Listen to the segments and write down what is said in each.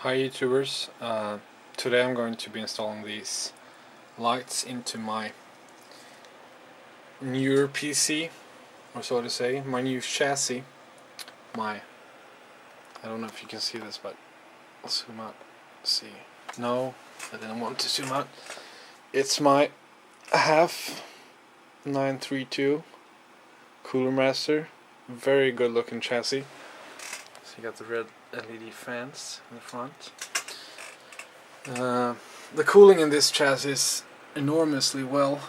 Hi YouTubers, today I'm going to be installing these lights into my newer PC, or so to say, my new chassis. I don't know if you can see this, but I'll zoom out. See, no, I didn't want to zoom out. It's my HAF 932 CoolerMaster, very good looking chassis. So you got the red LED fans in the front. The cooling in this chassis is enormously well.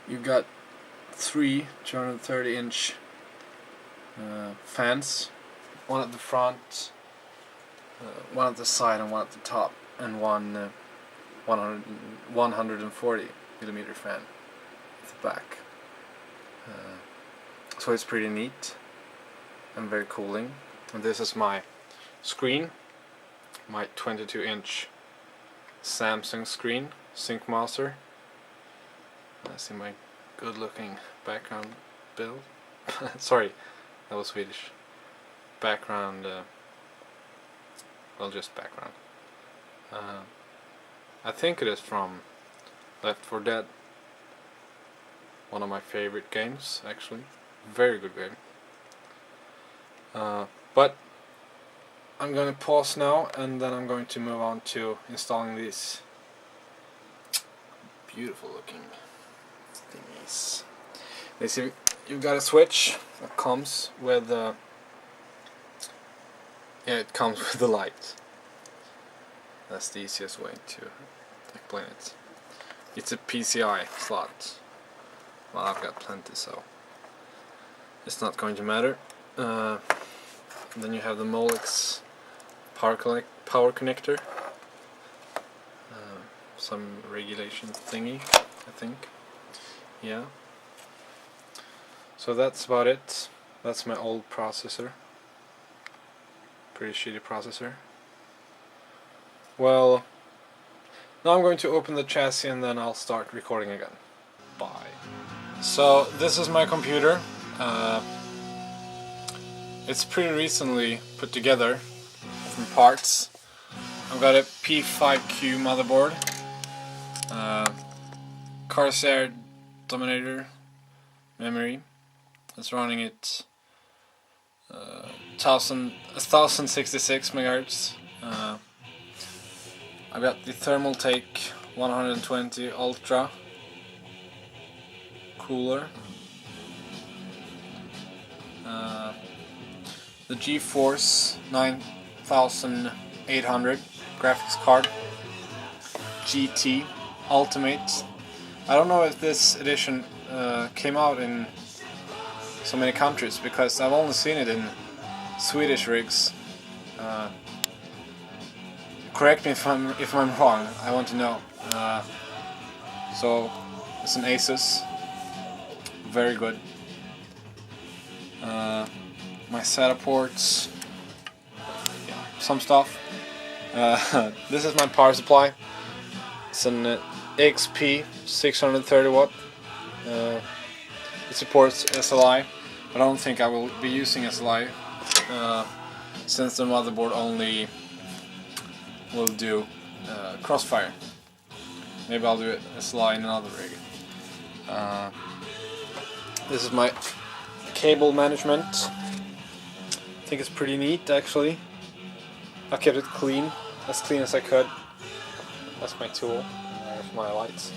You've got three 230-inch fans, one at the front, one at the side and one at the top, and one 140 millimeter fan at the back. So it's pretty neat and very cooling. And this is my screen, my 22-inch Samsung screen, Sync Master. I see my good-looking background build. Sorry, that was Swedish. Background, well, just background. I think it is from Left 4 Dead. One of my favorite games, actually. Very good game. But I'm going to pause now, and then I'm going to move on to installing these beautiful looking thingies. You've got a switch that comes with it comes with the light. That's the easiest way to explain it. It's a PCI slot. Well, I've got plenty, so it's not going to matter. And then you have the Molex power connector, some regulation thingy, I think. Yeah. So that's about it. That's my old processor. Pretty shitty processor. Well, now I'm going to open the chassis and then I'll start recording again. Bye. So this is my computer. It's pretty recently put together from parts. I've got a P5Q motherboard, Corsair Dominator memory. It's running at 1066 MHz. I've got the Thermalright 120 Ultra cooler. The GeForce 9800 graphics card, GT Ultimate. I don't know if this edition came out in so many countries, because I've only seen it in Swedish rigs. Correct me if I'm wrong. I want to know. So it's an Asus, very good. My SATA ports, yeah, some stuff. This is my power supply. It's an XP 630 watt. It supports SLi, but I don't think I will be using SLi since the motherboard only will do Crossfire. Maybe I'll do it SLi in another rig. This is my cable management. I think it's pretty neat, actually. I kept it clean, as clean as I could. That's my tool. There's my lights.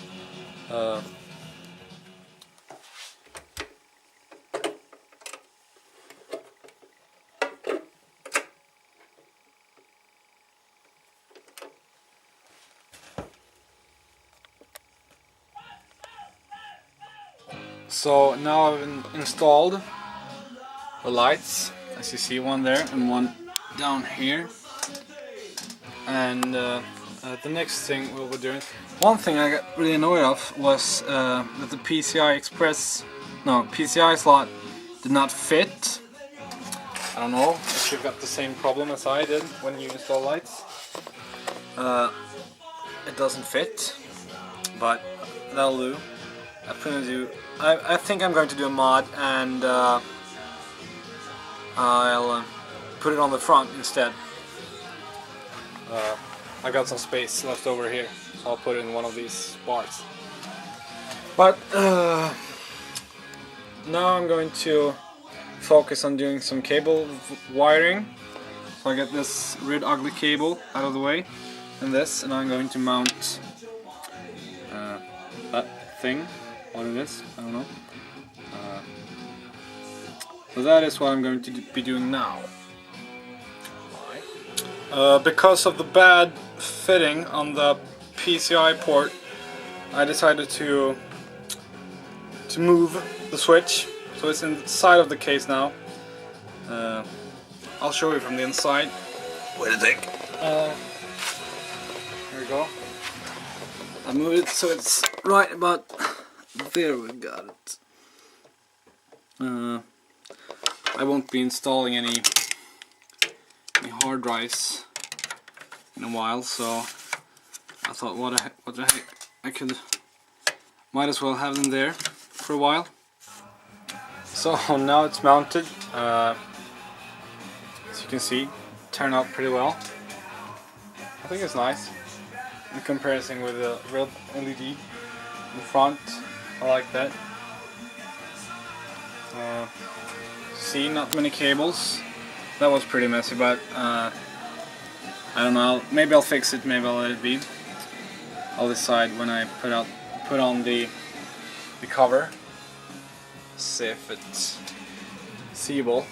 So now I've installed the lights, as you see, one there and one down here. And the next thing we'll be doing, one thing I got really annoyed of was that the PCI slot did not fit. I don't know if you've got the same problem as I did when you install lights. It doesn't fit, but that'll do. I think I'm going to do a mod, and I'll put it on the front instead. I got some space left over here, so I'll put it in one of these bars. But now I'm going to focus on doing some cable wiring. So I get this red ugly cable out of the way, and this, and I'm going to mount that thing. What it is, I don't know. So that is what I'm going to be doing now. Because of the bad fitting on the PCI port, I decided to move the switch, so it's inside of the case now. I'll show you from the inside. Wait a sec. Here we go. I moved it so it's right about there. We got it. I won't be installing any hard drives in a while, so I thought, what the heck, I might as well have them there for a while. So now it's mounted. As you can see, turned out pretty well. I think it's nice in comparison with the red LED in front. I like that. See, not many cables. That was pretty messy, but I don't know. Maybe I'll fix it. Maybe I'll let it be. I'll decide when I put on the cover. See if it's seeable.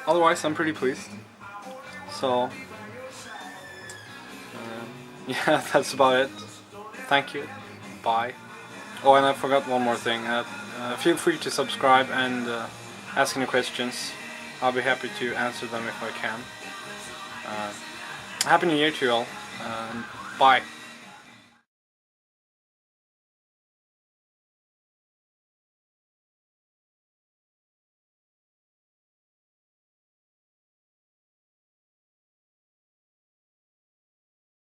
Otherwise, I'm pretty pleased. So yeah, that's about it. Thank you. Bye. Oh, and I forgot one more thing. Feel free to subscribe and ask any questions. I'll be happy to answer them if I can. Happy New Year to you all. Bye.